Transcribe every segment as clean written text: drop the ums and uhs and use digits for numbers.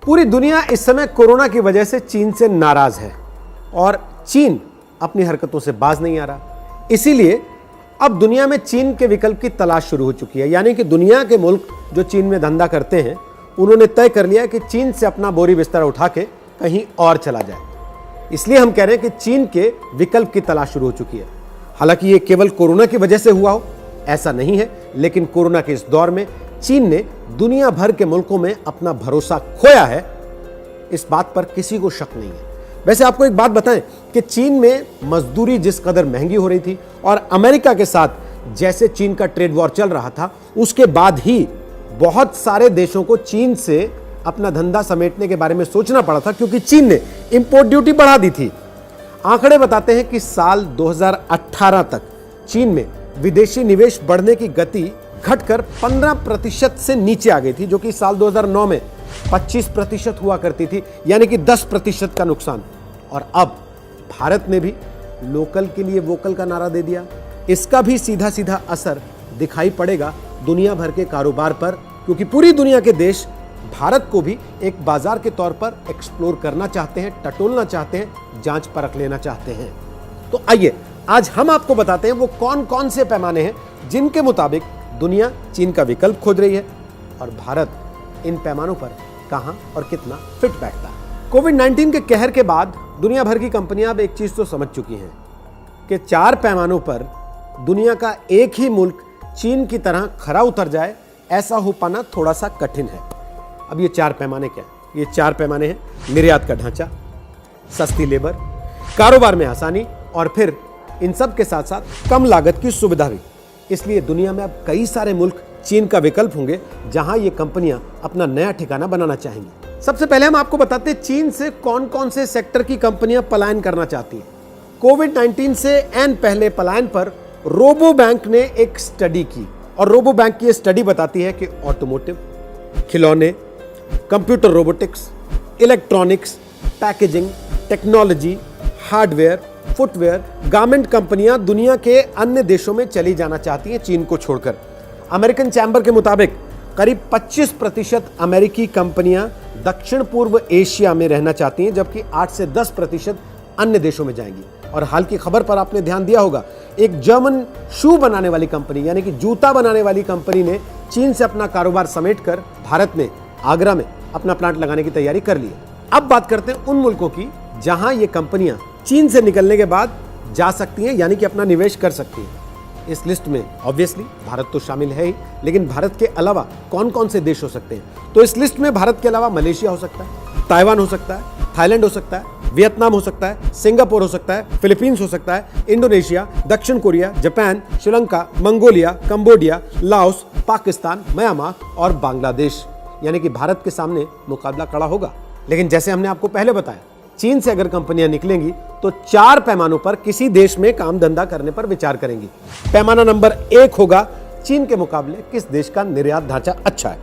पूरी दुनिया इस समय कोरोना की वजह से चीन से नाराज है और चीन अपनी हरकतों से बाज नहीं आ रहा। इसीलिए अब दुनिया में चीन के विकल्प की तलाश शुरू हो चुकी है। यानी कि दुनिया के मुल्क जो चीन में धंधा करते हैं उन्होंने तय कर लिया कि चीन से अपना बोरी बिस्तरा उठा के कहीं और चला जाए। इसलिए हम कह रहे हैं कि चीन के विकल्प की तलाश शुरू हो चुकी है। हालांकि ये केवल कोरोना की वजह से हुआ हो ऐसा नहीं है, लेकिन कोरोना के इस दौर में चीन ने दुनिया भर के मुल्कों में अपना भरोसा खोया है, इस बात पर किसी को शक नहीं है। वैसे आपको एक बात बताएं कि चीन में मजदूरी जिस कदर महंगी हो रही थी और अमेरिका के साथ जैसे चीन का ट्रेड वॉर चल रहा था, उसके बाद ही बहुत सारे देशों को चीन से अपना धंधा समेटने के बारे में सोचना पड़ा था, क्योंकि चीन ने इंपोर्ट ड्यूटी बढ़ा दी थी। आंकड़े बताते हैं कि साल 2018 तक चीन में विदेशी निवेश बढ़ने की गति घटकर 15% से नीचे आ गई थी, जो कि साल 2009 में 25% हुआ करती थी, यानी कि 10% का नुकसान। और अब भारत ने भी लोकल के लिए वोकल का नारा दे दिया। इसका भी सीधा सीधा असर दिखाई पड़ेगा दुनिया भर के कारोबार पर, क्योंकि पूरी दुनिया के देश भारत को भी एक बाजार के तौर पर एक्सप्लोर करना चाहते हैं, टटोलना चाहते हैं, जांच परख लेना चाहते हैं। तो आइए आज हम आपको बताते हैं वो कौन कौन से पैमाने हैं जिनके मुताबिक दुनिया चीन का विकल्प खोज रही है और भारत इन पैमानों पर कहां और कितना फिट बैठता है। कोविड-19 के कहर के बाद दुनिया भर की कंपनियां अब एक चीज तो समझ चुकी हैं कि 4 पैमानों पर दुनिया का एक ही मुल्क चीन की तरह खरा उतर जाए, ऐसा हो पाना थोड़ा सा कठिन है। अब ये 4 पैमाने क्या है? ये 4 पैमाने हैं निर्यात का ढांचा, सस्ती लेबर, कारोबार में आसानी और फिर इन सब के साथ साथ कम लागत की सुविधा भी। इसलिए दुनिया में अब कई सारे मुल्क चीन का विकल्प होंगे जहां ये कंपनियां अपना नया ठिकाना बनाना चाहेंगी। सबसे पहले हम आपको बताते हैं चीन से कौन कौन से सेक्टर की कंपनियां पलायन करना चाहती हैं। कोविड-19 से एन पहले पलायन पर रोबो बैंक ने एक स्टडी की और रोबो बैंक की स्टडी बताती है कि ऑटोमोटिव, खिलौने, computer robotics, electronics, packaging, technology, hardware, footwear, garment कंपनियां दुनिया के अन्य देशों में चली जाना चाहती हैं चीन को छोड़कर। अमेरिकन चैम्बर के मुताबिक करीब 25% अमेरिकी कंपनियां दक्षिण पूर्व एशिया में रहना चाहती हैं, जबकि 8 से 10% अन्य देशों में जाएंगी। और हाल की खबर पर आपने ध्यान दिया होगा, एक जर्मन शू बनाने वाली कंपनी यानी कि जूता बनाने वाली कंपनी ने चीन से अपना कारोबार समेटकर भारत में आगरा में अपना प्लांट लगाने की तैयारी कर ली है। अब बात करते हैं उन मुल्कों की जहां ये कंपनियां चीन से निकलने के बाद जा सकती हैं, यानी कि अपना निवेश कर सकती हैं। इस लिस्ट में ऑब्वियसली भारत तो शामिल है ही, लेकिन भारत के अलावा कौन कौन से देश हो सकते हैं? तो इस लिस्ट में भारत के अलावा मलेशिया हो सकता है, ताइवान हो सकता है, थाईलैंड हो सकता है, वियतनाम हो सकता है, सिंगापुर हो सकता है, फिलीपींस हो सकता है, इंडोनेशिया, दक्षिण Korea, Japan, Sri Lanka, Mongolia, Cambodia, Laos, Pakistan, Myanmar और बांग्लादेश। यानी कि भारत के सामने मुकाबला कड़ा होगा। लेकिन जैसे हमने आपको पहले बताया, चीन से अगर कंपनियां निकलेंगी तो 4 पैमानों पर किसी देश में काम धंधा करने पर विचार करेंगी। पैमाना नंबर 1 होगा चीन के मुकाबले किस देश का निर्यात ढांचा अच्छा है।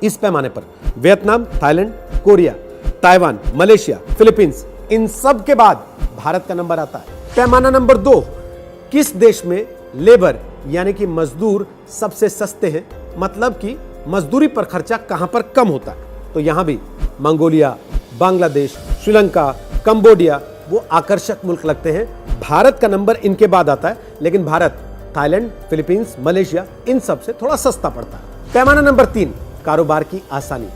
इस पैमाने पर Vietnam, Thailand, Korea, Taiwan, Malaysia, Philippines, इन सब के बाद भारत का नंबर आता है। पैमाना नंबर 2, किस देश में लेबर यानी कि मजदूर सबसे सस्ते हैं, मतलब कि मजदूरी पर खर्चा कहां पर कम होता है। तो यहां भी मंगोलिया, बांग्लादेश, श्रीलंका, कंबोडिया वो आकर्षक मुल्क लगते हैं। भारत का नंबर इनके बाद आता है, लेकिन भारत थाईलैंड, फिलीपींस, मलेशिया इन सब से थोड़ा सस्ता पड़ता है। पैमाना नंबर 3, कारोबार की आसानी।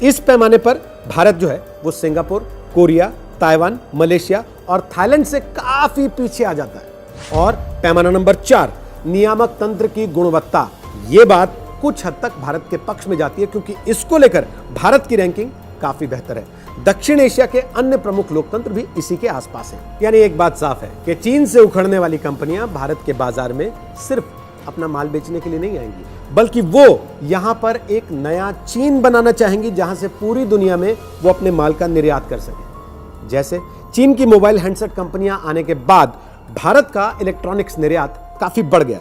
इस पैमाने पर भारत जो है वो सिंगापुर, कोरिया, ताइवान, मलेशिया और थाईलैंड से काफी पीछे आ जाता है। और पैमाना नंबर 4, नियामक तंत्र की गुणवत्ता। ये बात कुछ हद तक भारत के पक्ष में जाती है, क्योंकि इसको लेकर भारत की रैंकिंग काफी बेहतर है। दक्षिण एशिया के अन्य प्रमुख लोकतंत्र भी इसी के आसपास हैं। यानी एक बात साफ है कि चीन से उखड़ने वाली कंपनियां भारत के बाजार में सिर्फ अपना माल बेचने के लिए नहीं आएंगी, बल्कि वो यहां पर एक नया चीन बनाना चाहेंगी जहां से पूरी दुनिया में वो अपने माल का निर्यात कर सके। जैसे चीन की मोबाइल हैंडसेट कंपनियां आने के बाद भारत का इलेक्ट्रॉनिक्स निर्यात काफी बढ़ गया।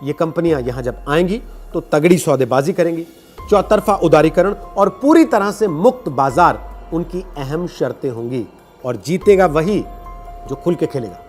ये कंपनियां यहां जब आएंगी तो तगड़ी सौदेबाजी करेंगी। चौतरफा उदारीकरण और पूरी तरह से मुक्त बाजार उनकी अहम शर्तें होंगी और जीतेगा वही जो खुल के खेलेगा।